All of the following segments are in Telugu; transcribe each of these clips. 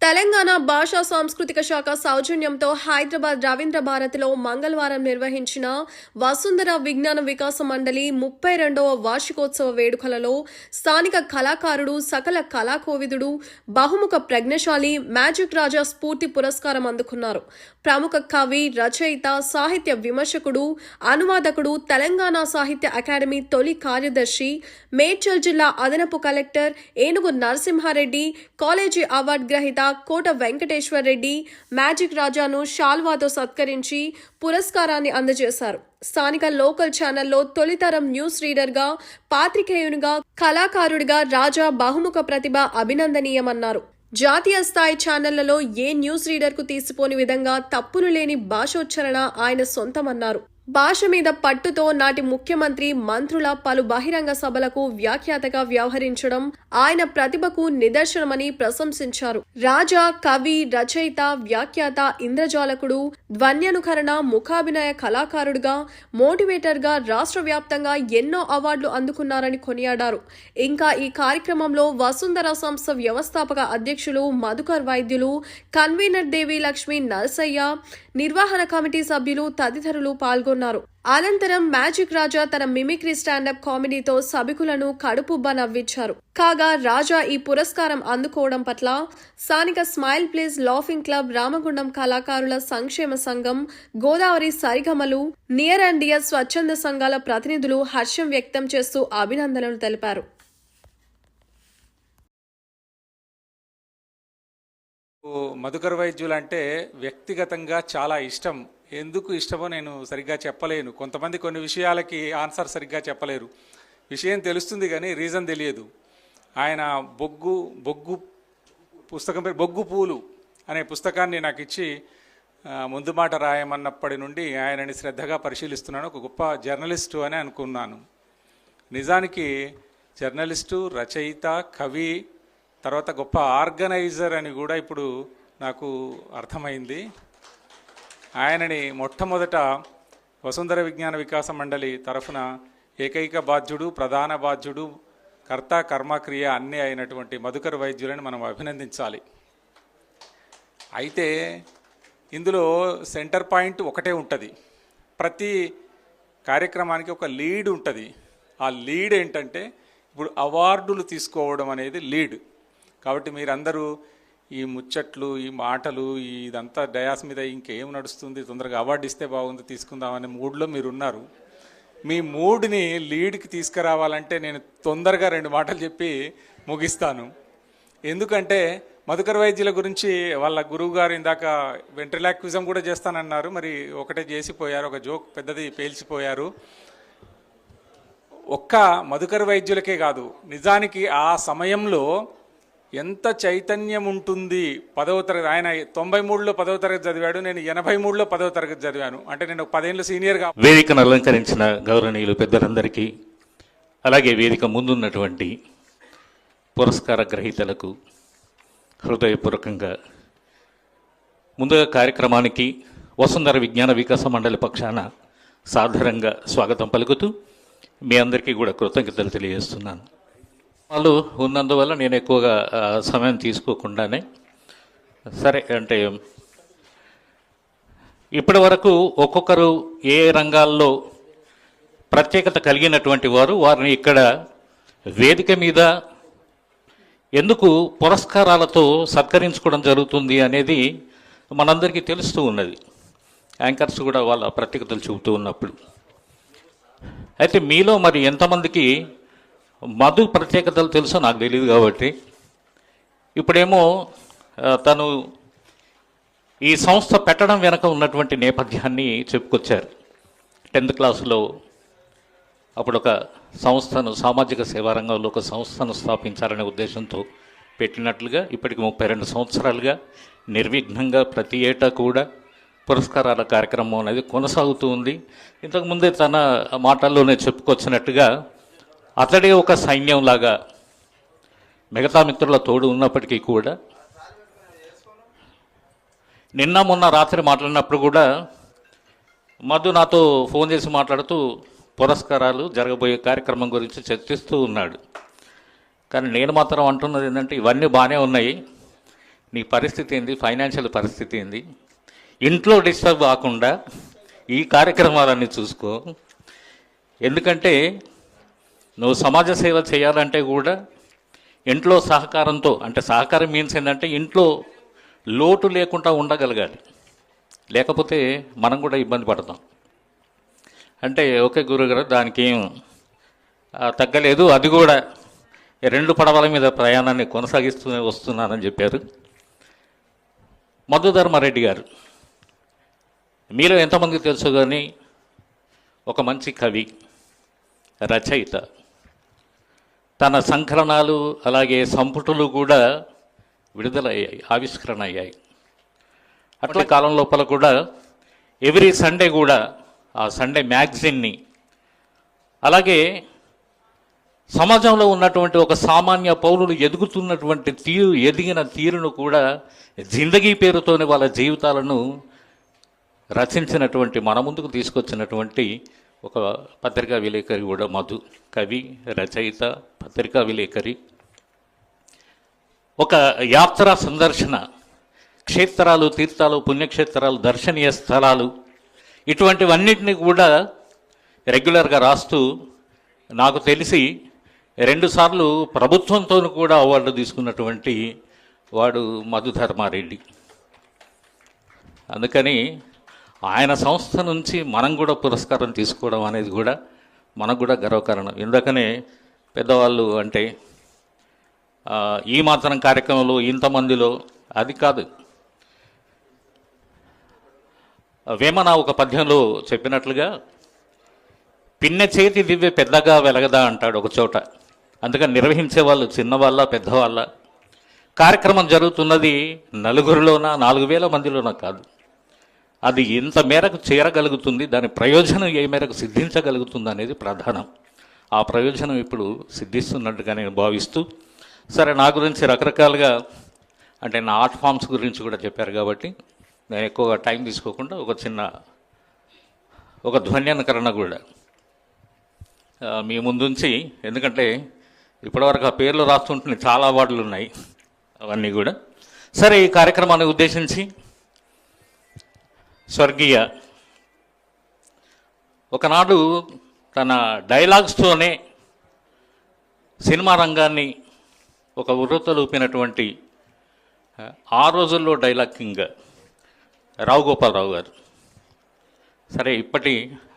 తెలంగాణ భాషా సాంస్కృతిక శాఖ సౌజన్యంతో హైదరాబాద్ రవీంద్ర భారతిలో మంగళవారం నిర్వహించిన వసుంధర విజ్ఞాన వికాస మండలి 32వ వార్షికోత్సవ వేడుకలలో స్థానిక కళాకారుడు సకల కళాకోవిదుడు బహుముఖ ప్రజ్ఞశాలి మ్యాజిక్ రాజా స్ఫూర్తి పురస్కారం అందుకున్నారు. ప్రముఖ కవి, రచయిత, సాహిత్య విమర్శకుడు, అనువాదకుడు, తెలంగాణ సాహిత్య అకాడమీ తొలి కార్యదర్శి, మేడ్చల్ జిల్లా అదనపు కలెక్టర్ ఏనుగు నరసింహారెడ్డి, కాలేజీ అవార్డు గ్రహీత కోట వెంకటేశ్వర రెడ్డి మ్యాజిక్ రాజాను షాల్వాతో సత్కరించి పురస్కారాన్ని అందజేశారు. స్థానిక లోకల్ ఛానల్లో తొలితరం న్యూస్ రీడర్గా, పాత్రికేయునిగా, కళాకారుడిగా రాజా బహుముఖ ప్రతిభ అభినందనీయమన్నారు. జాతీయ స్థాయి ఛానళ్లలో ఏ న్యూస్ రీడర్కు తీసిపోని విధంగా తప్పులు లేని భాషోచ్చరణ ఆయన సొంతమన్నారు. భాష మీద పట్టుతో నాటి ముఖ్యమంత్రి, మంత్రుల పలు బహిరంగ సభలకు వ్యాఖ్యాతగా వ్యవహరించడం ఆయన ప్రతిభకు నిదర్శనమని ప్రశంసించారు. రాజా కవి, రచయిత, వ్యాఖ్యాత, ఇంద్రజాలకుడు, ధ్వన్యనుకరణ, ముఖాభినయ కళాకారుడుగా, మోటివేటర్గా రాష్ట్ర వ్యాప్తంగా ఎన్నో అవార్డులు అందుకున్నారని కొనియాడారు. ఇంకా ఈ కార్యక్రమంలో వసుంధర సంస్థ వ్యవస్థాపక అధ్యక్షులు మధుకర్ వైద్యులు, కన్వీనర్ దేవి లక్ష్మి నరసయ్య, నిర్వహణ కమిటీ సభ్యులు తదితరులు పాల్గొన్నారు. అనంతరం మ్యాజిక్ రాజా తన మిమిక్రీ స్టాండప్ కామెడీతో సభికులను కడుపుబ్బ నవ్వించారు. కాగా రాజా ఈ పురస్కారం అందుకోవడం పట్ల స్థానిక smile place laughing club, Ramagundam కళాకారుల సంక్షేమ సంఘం, గోదావరి సరిగమలు, నియర్ అండ్ డియర్ స్వచ్ఛంద సంఘాల ప్రతినిధులు హర్షం వ్యక్తం చేస్తూ అభినందనలు తెలిపారు. మధుకర్ వైద్యులు అంటే వ్యక్తిగతంగా చాలా ఇష్టం. ఎందుకు ఇష్టమో నేను సరిగ్గా చెప్పలేను. కొంతమంది కొన్ని విషయాలకి ఆన్సర్ సరిగ్గా చెప్పలేరు. విషయం తెలుస్తుంది కానీ రీజన్ తెలియదు. ఆయన బొగ్గు పుస్తకం పేరు బొగ్గు పూలు అనే పుస్తకాన్ని నాకు ఇచ్చి ముందు మాట రాయమన్నప్పటి నుండి ఆయనని శ్రద్ధగా పరిశీలిస్తున్నాను. ఒక గొప్ప జర్నలిస్టు అని అనుకున్నాను. నిజానికి జర్నలిస్టు, రచయిత, కవి, తర్వాత గొప్ప ఆర్గనైజర్ అని కూడా ఇప్పుడు నాకు అర్థమైంది. ఆయనని మొట్టమొదట వసుంధర విజ్ఞాన వికాస మండలి తరఫున ఏకైక బాధ్యుడు, ప్రధాన బాధ్యుడు, కర్త కర్మక్రియ అన్నీ అయినటువంటి మధుకర్ వైద్యులని మనం అభినందించాలి. అయితే ఇందులో సెంటర్ పాయింట్ ఒకటే ఉంటుంది. ప్రతి కార్యక్రమానికి ఒక లీడ్ ఉంటుంది. ఆ లీడ్ ఏంటంటే ఇప్పుడు అవార్డులు తీసుకోవడం అనేది లీడ్. కాబట్టి మీరందరూ ఈ ముచ్చట్లు, ఈ మాటలు, ఇదంతా డయాస్ మీద ఇంకేం నడుస్తుంది, తొందరగా అవార్డు ఇస్తే బాగుంది, తీసుకుందామనే మూడ్లో మీరున్నారు. మీ మూడ్ని లీడ్కి తీసుకురావాలంటే నేను తొందరగా 2 మాటలు చెప్పి ముగిస్తాను. ఎందుకంటే మధుకర్ వైద్యుల గురించి వాళ్ళ గురువు గారు ఇందాక వెంట్రిలాక్విజం కూడా చేస్తానన్నారు. మరి ఒకటే చేసిపోయారు, ఒక జోక్ పెద్దది పేల్చిపోయారు. ఒక్క మధుకర్ వైద్యులకే కాదు, నిజానికి ఆ సమయంలో ఎంత చైతన్యం ఉంటుంది. 10వ తరగతి ఆయన 93లో 10వ తరగతి చదివాడు, నేను 83లో 10వ తరగతి చదివాను. అంటే నేను 10 ఏళ్ళు సీనియర్గా. వేదికను అలంకరించిన గౌరవనీయులు పెద్దలందరికీ, అలాగే వేదిక ముందున్నటువంటి పురస్కార గ్రహీతలకు హృదయపూర్వకంగా ముందుగా కార్యక్రమానికి వసుంధర విజ్ఞాన వికాస మండలి పక్షాన సాధారణంగా స్వాగతం పలుకుతూ మీ అందరికీ కూడా కృతజ్ఞతలు తెలియజేస్తున్నాను. వాళ్ళు ఉన్నందువల్ల నేను ఎక్కువగా సమయం తీసుకోకుండానే సరే అంటే ఇప్పటి వరకు ఒక్కొక్కరు ఏ రంగాల్లో ప్రత్యేకత కలిగినటువంటి వారిని ఇక్కడ వేదిక మీద ఎందుకు పురస్కారాలతో సత్కరించుకోవడం జరుగుతుంది అనేది మనందరికీ తెలుస్తూ ఉన్నది. యాంకర్స్ కూడా వాళ్ళ ప్రత్యేకతలు చూపుతూ ఉన్నప్పుడు. అయితే మీలో మరి ఎంతమందికి మధు ప్రత్యేకతలు తెలుసో నాకు తెలియదు. కాబట్టి ఇప్పుడేమో తను ఈ సంస్థ పెట్టడం వెనక ఉన్నటువంటి నేపథ్యాన్ని చెప్పుకొచ్చారు. 10th క్లాసులో అప్పుడు ఒక సంస్థను, సామాజిక సేవా రంగంలో ఒక సంస్థను స్థాపించాలనే ఉద్దేశంతో పెట్టినట్లుగా ఇప్పటికి 32 సంవత్సరాలుగా నిర్విఘ్నంగా ప్రతి ఏటా కూడా పురస్కారాల కార్యక్రమం అనేది కొనసాగుతూ ఉంది. ఇంతకుముందే తన మాటల్లోనే చెప్పుకొచ్చినట్టుగా అతడే ఒక సైన్యంలాగా మిగతా మిత్రుల తోడు ఉన్నప్పటికీ కూడా నిన్న మొన్న రాత్రి మాట్లాడినప్పుడు కూడా మధు నాతో ఫోన్ చేసి మాట్లాడుతూ పురస్కారాలు జరగబోయే కార్యక్రమం గురించి చర్చిస్తూ ఉన్నాడు. కానీ నేను మాత్రం అంటున్నది ఏంటంటే ఇవన్నీ బాగానే ఉన్నాయి, నీ పరిస్థితి ఏంది, ఫైనాన్షియల్ పరిస్థితి ఏంది, ఇంట్లో డిస్టర్బ్ కాకుండా ఈ కార్యక్రమాలన్నీ చూసుకో. ఎందుకంటే నువ్వు సమాజ సేవ చేయాలంటే కూడా ఇంట్లో సహకారంతో, అంటే సహకారం మీన్స్ ఏంటంటే ఇంట్లో లోటు లేకుండా ఉండగలగాలి. లేకపోతే మనం కూడా ఇబ్బంది పడతాం. అంటే ఓకే గురుగారు, దానికి ఏం తగ్గలేదు, అది కూడా 2 పడవల మీద ప్రయాణాన్ని కొనసాగిస్తూ వస్తున్నానని చెప్పారు. మధుధర్మారెడ్డి గారు, మీలో ఎంతమందికి తెలుసు కానీ ఒక మంచి కవి, రచయిత. తన సంకలనాలు అలాగే సంపుటులు కూడా విడుదలయ్యాయి, ఆవిష్కరణ అయ్యాయి. అట్లా కాలం లోపల కూడా ఎవ్రీ సండే కూడా ఆ సండే మ్యాగజైన్ని, అలాగే సమాజంలో ఉన్నటువంటి ఒక సామాన్య పౌరులు ఎదుగుతున్నటువంటి ఎదిగిన తీరును కూడా జిందగీ పేరుతోనే వాళ్ళ జీవితాలను రచించినటువంటి, మన ముందుకు తీసుకొచ్చినటువంటి ఒక పత్రికా విలేకరి కూడా మధు. కవి, రచయిత, పత్రికా విలేకరి. ఒక యాత్రా సందర్శన, క్షేత్రాలు, తీర్థాలు, పుణ్యక్షేత్రాలు, దర్శనీయ స్థలాలు, ఇటువంటివన్నిటిని కూడా రెగ్యులర్గా రాస్తూ నాకు తెలిసి 2 సార్లు ప్రభుత్వంతో కూడా అవార్డు తీసుకున్నటువంటి వాడు మధుధర్మారెడ్డి. అందుకని ఆయన సంస్థ నుంచి మనం కూడా పురస్కారం తీసుకోవడం అనేది కూడా మనకు కూడా గర్వకారణం. ఎందుకనే పెద్దవాళ్ళు అంటే ఈ మాత్రం కార్యక్రమంలో ఇంతమందిలో అది కాదు. వేమన ఒక పద్యంలో చెప్పినట్లుగా పిన్నె చేతి దివ్వె పెద్దగా వెలగదా అంటాడు ఒక చోట. అందుకని నిర్వహించే వాళ్ళు చిన్నవాళ్ళ పెద్దవాళ్ళ. కార్యక్రమం జరుగుతున్నది నలుగురిలోనా 4000 మందిలోనా కాదు. అది ఎంత మేరకు చేరగలుగుతుంది, దాని ప్రయోజనం ఏ మేరకు సిద్ధించగలుగుతుంది అనేది ప్రధానం. ఆ ప్రయోజనం ఇప్పుడు సిద్ధిస్తున్నట్టుగా నేను భావిస్తూ, సరే నా గురించి రకరకాలుగా అంటే నా ఆర్ట్ ఫామ్స్ గురించి కూడా చెప్పారు కాబట్టి నేను ఎక్కువగా టైం తీసుకోకుండా ఒక ధ్వన్యానుకరణ కూడా మీ ముందుంచి, ఎందుకంటే ఇప్పటివరకు ఆ పేర్లు రాస్తుంటే చాలా అవార్డులు ఉన్నాయి అవన్నీ కూడా. సరే, ఈ కార్యక్రమాన్ని ఉద్దేశించి స్వర్గీయ ఒకనాడు తన డైలాగ్స్తోనే సినిమా రంగాన్ని ఒక ఉర్రూతలూపినటువంటి ఆ రోజుల్లో డైలాగ్ కింగ్ రావు గోపాలరావు గారు. సరే,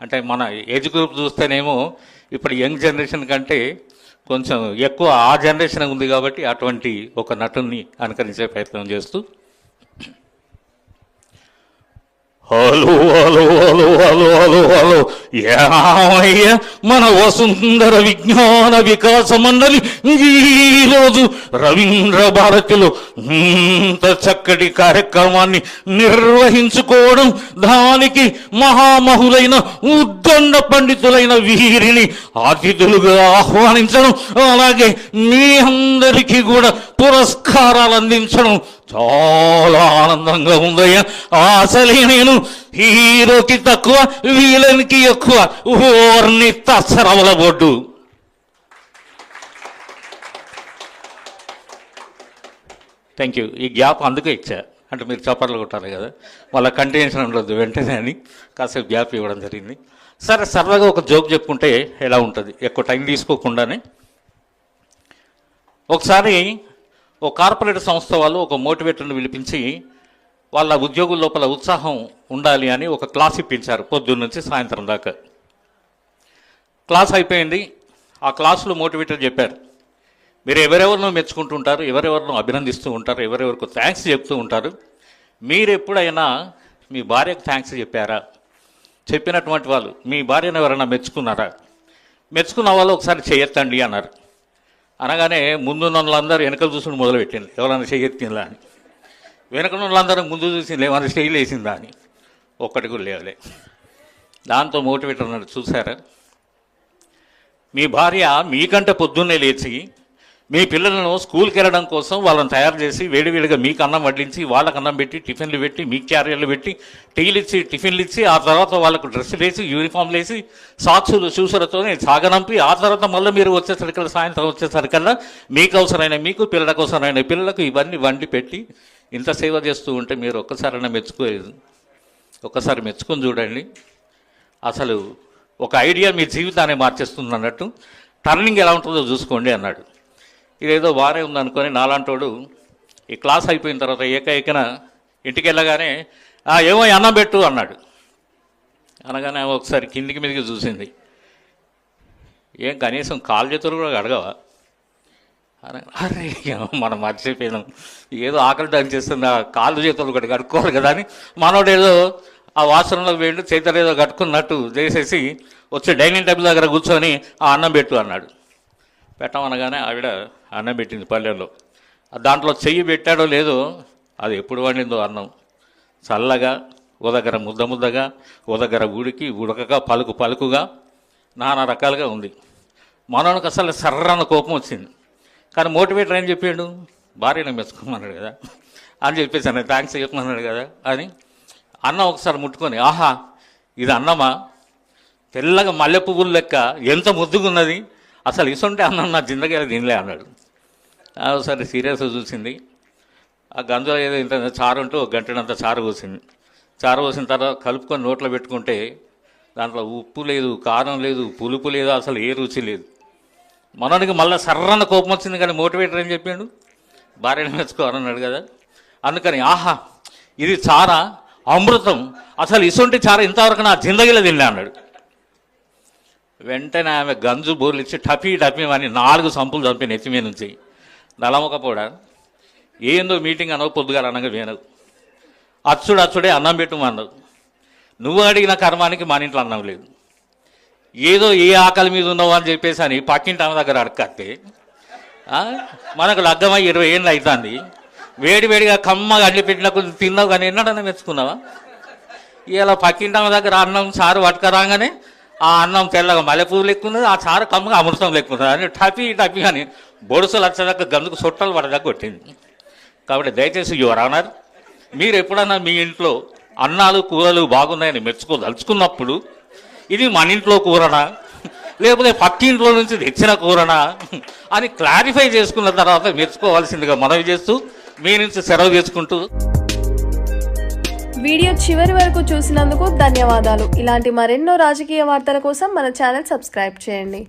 అంటే మన ఏజ్ గ్రూప్ చూస్తేనేమో ఇప్పుడు యంగ్ జనరేషన్ కంటే కొంచెం ఎక్కువ ఆ జనరేషన్ ఉంది కాబట్టి అటువంటి ఒక నటుని అనుకరించే ప్రయత్నం చేస్తూ, hello hello hello hello hello hello ఏమయ్య మన వసుంధర విజ్ఞాన వికాస మండలి ఈరోజు రవీంద్ర భారతిలో ఇంత చక్కటి కార్యక్రమాన్ని నిర్వహించుకోవడం, దానికి మహామహులైన ఉద్దండ పండితులైన వీరిని అతిథులుగా ఆహ్వానించడం, అలాగే మీ అందరికీ కూడా పురస్కారాలు అందించడం చాలా ఆనందంగా ఉందయ్యా. అసలే నేను హీరోకి తక్కువ, వీలనికి ఎక్కువ, ఓర్ని తసరవల బొడ్డు. Thank you. ఈ గ్యాప్ అందుకే ఇచ్చా, అంటే మీరు చప్పట్లు కొట్టాలి కదా, వాళ్ళ కంటిన్యూషన్ ఉండదు వెంటనే అని కాసేపు గ్యాప్ ఇవ్వడం జరిగింది. సరే, సరదాగా ఒక జోక్ చెప్పుకుంటే ఎలా ఉంటుంది, ఎక్కువ టైం తీసుకోకుండానే. ఒకసారి ఒక కార్పొరేట్ సంస్థ వాళ్ళు ఒక మోటివేటర్ని పిలిపించి వాళ్ళ ఉద్యోగుల లోపల ఉత్సాహం ఉండాలి అని ఒక క్లాస్ ఇప్పించారు, పొద్దున్న నుంచి సాయంత్రం దాకా. క్లాస్ అయిపోయింది. ఆ క్లాసులో మోటివేటర్ చెప్పారు, మీరు ఎవరెవరినో మెచ్చుకుంటూ ఉంటారు, ఎవరెవరినో అభినందిస్తూ ఉంటారు, ఎవరెవరికి థ్యాంక్స్ చెప్తూ ఉంటారు. మీరు ఎప్పుడైనా మీ భార్యకు థ్యాంక్స్ చెప్పారా? చెప్పినటువంటి వాళ్ళు మీ భార్యను ఎవరైనా మెచ్చుకున్నారా? మెచ్చుకున్న వాళ్ళు ఒకసారి చేయొత్తండి అన్నారు. అనగానే ముందున్న వాళ్ళందరూ వెనకలు చూసుకుని మొదలుపెట్టింది, ఎవరైనా చేయెత్తిందా అని. వెనకన్న వాళ్ళందరూ ముందు చూసింది, ఏమైనా స్టైల్ వేసిందా అని. ఒక్కటి కూడా లేవలే. దాంతో మోటివేటర్ అన్నాడు, చూసారా, మీ భార్య మీకంటే పొద్దున్నే లేచి మీ పిల్లలను స్కూల్కి వెళ్ళడం కోసం వాళ్ళని తయారు చేసి వేడివేడిగా మీకు అన్నం వడ్డించి, వాళ్ళకి అన్నం పెట్టి, టిఫిన్లు పెట్టి, మీ క్యారియర్లు పెట్టి, టీలు ఇచ్చి, టిఫిన్లు ఇచ్చి, ఆ తర్వాత వాళ్ళకు డ్రెస్సులు వేసి, యూనిఫామ్లు వేసి, సాక్సులు షూసులతో సాగనంపి, ఆ తర్వాత మళ్ళీ మీరు వచ్చేసరికల్లా, సాయంత్రం వచ్చేసరికల్లా మీకు అవసరమైన మీకు, పిల్లలకు అవసరమైన పిల్లలకు ఇవన్నీ వండి పెట్టి ఇంత సేవ చేస్తూ ఉంటే మీరు ఒక్కసారైనా మెచ్చుకోలేదు, ఒక్కసారి మెచ్చుకొని చూడండి. అసలు ఒక ఐడియా మీ జీవితాన్ని మార్చేస్తుంది అన్నట్టు టర్నింగ్ ఎలా ఉంటుందో చూసుకోండి అన్నాడు. ఇదేదో బాగానే ఉందనుకొని నాలాంటోడు ఈ క్లాస్ అయిపోయిన తర్వాత ఏకైకన ఇంటికి వెళ్ళగానే ఏమో అన్నం పెట్టు అన్నాడు. అనగానే ఆమె ఒకసారి కిందికి మీదకి చూసింది. ఏం కనీసం కాలు చేతులు కూడా అడగవా? అరే మనం మర్చిపోయినాం, ఏదో ఆకలి దాని చేస్తుంది, ఆ కాళ్ళు చేతులు కూడా కడుక్కోవాలి కదా అని మనోడు ఏదో ఆ వాసనలో వేళ్ళు చేతులు ఏదో కట్టుకున్నట్టు చేసేసి వచ్చి డైనింగ్ టేబుల్ దగ్గర కూర్చొని ఆ అన్నం పెట్టు అన్నాడు. పెట్టమనగానే ఆవిడ అన్నం పెట్టింది పల్లెల్లో. దాంట్లో చెయ్యి పెట్టాడో లేదో, అది ఎప్పుడు వండిందో అన్నం చల్లగా, ఓ దగ్గర ముద్ద ముద్దగా, ఓ దగ్గర ఉడకగా, పలుకు పలుకుగా, నానా రకాలుగా ఉంది. మనోనికి అసలు సర్రన్న కోపం వచ్చింది. కానీ మోటివేటర్ ఏం చెప్పాడు, భార్యను మెచ్చుకోమన్నాడు కదా అని చెప్పేసి అన్న థ్యాంక్స్ చెప్పమన్నాడు కదా అని అన్నం ఒకసారి ముట్టుకొని, ఆహా ఇది అన్నమా, తెల్లగా మల్లె పువ్వులు లెక్క ఎంత ముద్దుగున్నది, అసలు ఇసుంటే అన్నం నా జిందగీలో తినలే అన్నాడు. ఒకసారి సీరియస్గా చూసింది. ఆ గంజలో ఏదో ఇంత చారు ఉంటూ ఒక గంటనంత చారు పోసింది. చారు పోసిన తర్వాత కలుపుకొని నోట్లో పెట్టుకుంటే దాంట్లో ఉప్పు లేదు, కారం లేదు, పులుపు లేదు, అసలు ఏ రుచి లేదు. మనోనికి మళ్ళీ సర్రన్న కోపం వచ్చింది. కానీ మోటివేటర్ ఏం చెప్పాడు, భార్యను మెచ్చుకోవాలన్నాడు కదా. అందుకని ఆహా ఇది చారా, అమృతం, అసలు ఇసుంటి చార ఇంతవరకు నా జిందగీలో తిన్నా అన్నాడు. వెంటనే ఆమె గంజు బోర్లిచ్చి టపీ టపీ అని 4 సంపులు చంపి నెత్తిమీ నుంచి నలమకపోడా. ఏందో మీటింగ్ అనవు, పొద్దుగాల అనగా వినవు, అచ్చుడే అన్నం పెట్టుమన్నావు. నువ్వు అడిగిన కర్మానికి మన ఇంట్లో అన్నం లేదు. ఏదో ఏ ఆకలి మీద ఉన్నావు అని చెప్పేసి అని పక్కింటి ఆమె దగ్గర అడగస్తే మనకు లగ్గమై 20 ఏళ్ళు అవుతుంది. వేడివేడిగా కమ్మగా అడ్డి పెట్టిన కొంచెం తిన్నావు, కానీ ఎన్నడన్నా మెచ్చుకున్నావా? ఇలా పక్కింటి ఆమె దగ్గర అన్నం చారు పట్టుకరాగానే ఆ అన్నం తెల్లగా మల్లెపూలు లెక్కున్నది, ఆ చారు కమ్మగా అమృతం లెక్కున్నది అని టపీ కానీ బొడుసులు వచ్చేదాకా గందుకు సొట్టలు పడదాకా కొట్టింది. కాబట్టి దయచేసి యువర్ ఆనర్, మీరు ఎప్పుడన్నా మీ ఇంట్లో అన్నాలు కూరలు బాగున్నాయని మెచ్చుకోదలుచుకున్నప్పుడు ఇది మన ఇంట్లో కూరనా లేకపోతే పక్కింట్లో నుంచి తెచ్చిన కూరనా అని క్లారిఫై చేసుకున్న తర్వాత మెచ్చుకోవాల్సిందిగా మనవి చేస్తూ మీ నుంచి సెలవు చేసుకుంటూ. వీడియో చివరి వరకు చూసినందుకు ధన్యవాదాలు. ఇలాంటి మరెన్నో రాజకీయ వార్తల కోసం మన ఛానల్ సబ్స్క్రైబ్ చేయండి.